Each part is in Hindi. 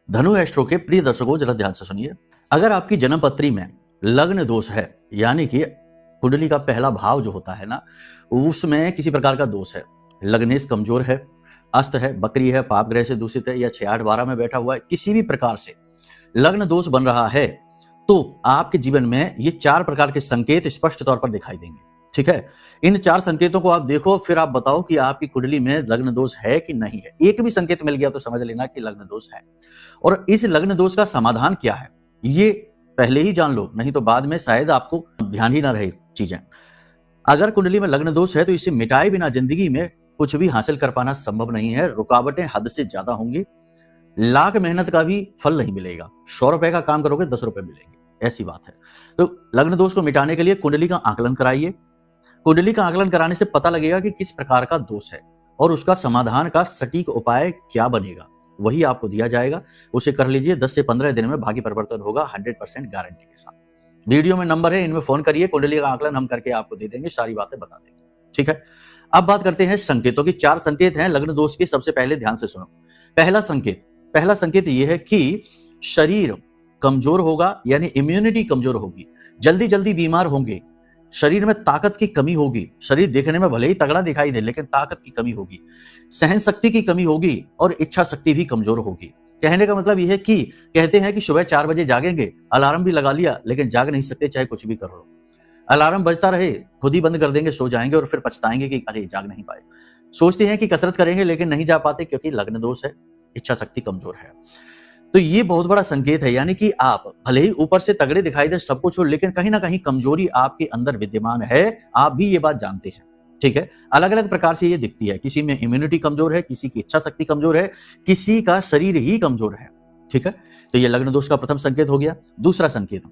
धनु एस्ट्रो के प्रिय दर्शकों, जरा ध्यान से सुनिए। अगर आपकी जन्म पत्री में लग्न दोष है, यानी कि कुंडली का पहला भाव जो होता है ना, उसमें किसी प्रकार का दोष है, लग्नेश कमजोर है, अस्त है, बकरी है, पाप ग्रह से दूषित है या 6-8-12 में बैठा हुआ है, किसी भी प्रकार से लग्न दोष बन रहा है, तो आपके जीवन में ये 4 प्रकार के संकेत स्पष्ट तौर पर दिखाई देंगे। ठीक है, इन 4 संकेतों को आप देखो, फिर आप बताओ कि आपकी कुंडली में लग्न दोष है कि नहीं है। एक भी संकेत मिल गया तो समझ लेना कि लग्न दोष है। और इस लग्न दोष का समाधान क्या है, ये पहले ही जान लो, नहीं तो बाद में शायद आपको ध्यान ही ना रहे चीजें। अगर कुंडली में लग्न दोष है तो इसे मिटाए बिना जिंदगी में कुछ भी हासिल कर पाना संभव नहीं है। रुकावटें हद से ज्यादा होंगी, लाख मेहनत का भी फल नहीं मिलेगा। 100 रुपए का काम करोगे 10 रुपए मिलेंगे, ऐसी बात है। तो लग्न दोष को मिटाने के लिए कुंडली का आकलन कराइए। कुंडली का आकलन कराने से पता लगेगा कि किस प्रकार का दोष है और उसका समाधान का सटीक उपाय क्या बनेगा, वही आपको दिया जाएगा। उसे कर लीजिए, 10 से 15 दिन में भाग्य परिवर्तन होगा 100% गारंटी के साथ। वीडियो में नंबर है, इनमें फोन करिए, कुंडली का आकलन हम करके आपको दे देंगे, सारी बातें बता देंगे। ठीक है, अब बात करते हैं संकेतों की। 4 संकेत हैं लग्न दोष के। सबसे पहले ध्यान से सुनो। पहला संकेत यह है कि शरीर कमजोर होगा, यानी इम्यूनिटी कमजोर होगी, जल्दी जल्दी बीमार होंगे, शरीर में ताकत की कमी होगी। शरीर देखने में भले ही तगड़ा दिखाई दे, लेकिन ताकत की कमी होगी, सहन शक्ति की कमी होगी और इच्छा शक्ति भी कमजोर होगी। कहने का मतलब यह है कि कहते हैं कि सुबह 4 बजे जागेंगे, अलार्म भी लगा लिया, लेकिन जाग नहीं सकते, चाहे कुछ भी कर लो। अलार्म बजता रहे, खुद ही बंद कर देंगे, सो जाएंगे और फिर पछताएंगे कि अरे जाग नहीं पाए। सोचते हैं कि कसरत करेंगे, लेकिन नहीं जा पाते क्योंकि लग्न दोष है, इच्छा शक्ति कमजोर है। तो ये बहुत बड़ा संकेत है, यानी कि आप भले ही ऊपर से तगड़े दिखाई दे, सब कुछ हो, लेकिन कहीं ना कहीं कमजोरी आपके अंदर विद्यमान है। आप भी ये बात जानते हैं। ठीक है, अलग अलग प्रकार से ये दिखती है। किसी में इम्यूनिटी कमजोर है, किसी की इच्छा शक्ति कमजोर है, किसी का शरीर ही कमजोर है। ठीक है, तो ये लग्न दोष का प्रथम संकेत हो गया। दूसरा संकेत,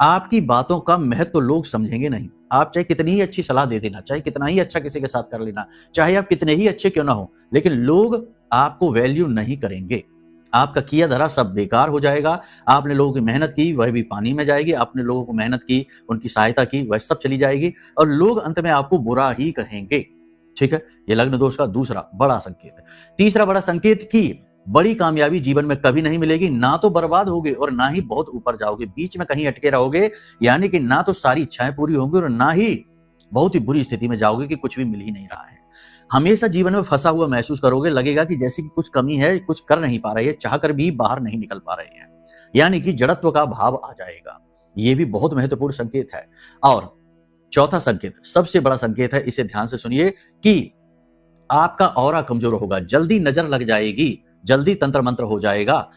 आपकी बातों का महत्व लोग समझेंगे नहीं। आप चाहे कितनी ही अच्छी सलाह दे देना, चाहे कितना ही अच्छा किसी के साथ कर लेना, चाहे आप कितने ही अच्छे क्यों ना हो, लेकिन लोग आपको वैल्यू नहीं करेंगे। आपका किया धरा सब बेकार हो जाएगा। आपने लोगों की मेहनत की, वह भी पानी में जाएगी। आपने लोगों को मेहनत की, उनकी सहायता की, वह सब चली जाएगी और लोग अंत में आपको बुरा ही कहेंगे। ठीक है, ये लग्न दोष का दूसरा बड़ा संकेत है। तीसरा बड़ा संकेत कि बड़ी कामयाबी जीवन में कभी नहीं मिलेगी। ना तो बर्बाद होगे और ना ही बहुत ऊपर जाओगे, बीच में कहीं अटके रहोगे, यानी कि ना तो सारी इच्छाएं पूरी होंगी और ना ही बहुत ही बुरी स्थिति में जाओगे कि कुछ भी मिल ही नहीं रहा है। हमेशा जीवन में फंसा हुआ महसूस करोगे, लगेगा कि जैसे कि कुछ कमी है, कुछ कर नहीं पा रहे हैं, चाहकर भी बाहर नहीं निकल पा रहे हैं, यानी कि जड़त्व का भाव आ जाएगा। यह भी बहुत महत्वपूर्ण संकेत है। और चौथा संकेत सबसे बड़ा संकेत है, इसे ध्यान से सुनिए, कि आपका ऑरा कमजोर होगा, जल्दी नजर लग जाएगी, जल्दी तंत्र मंत्र हो जाएगा,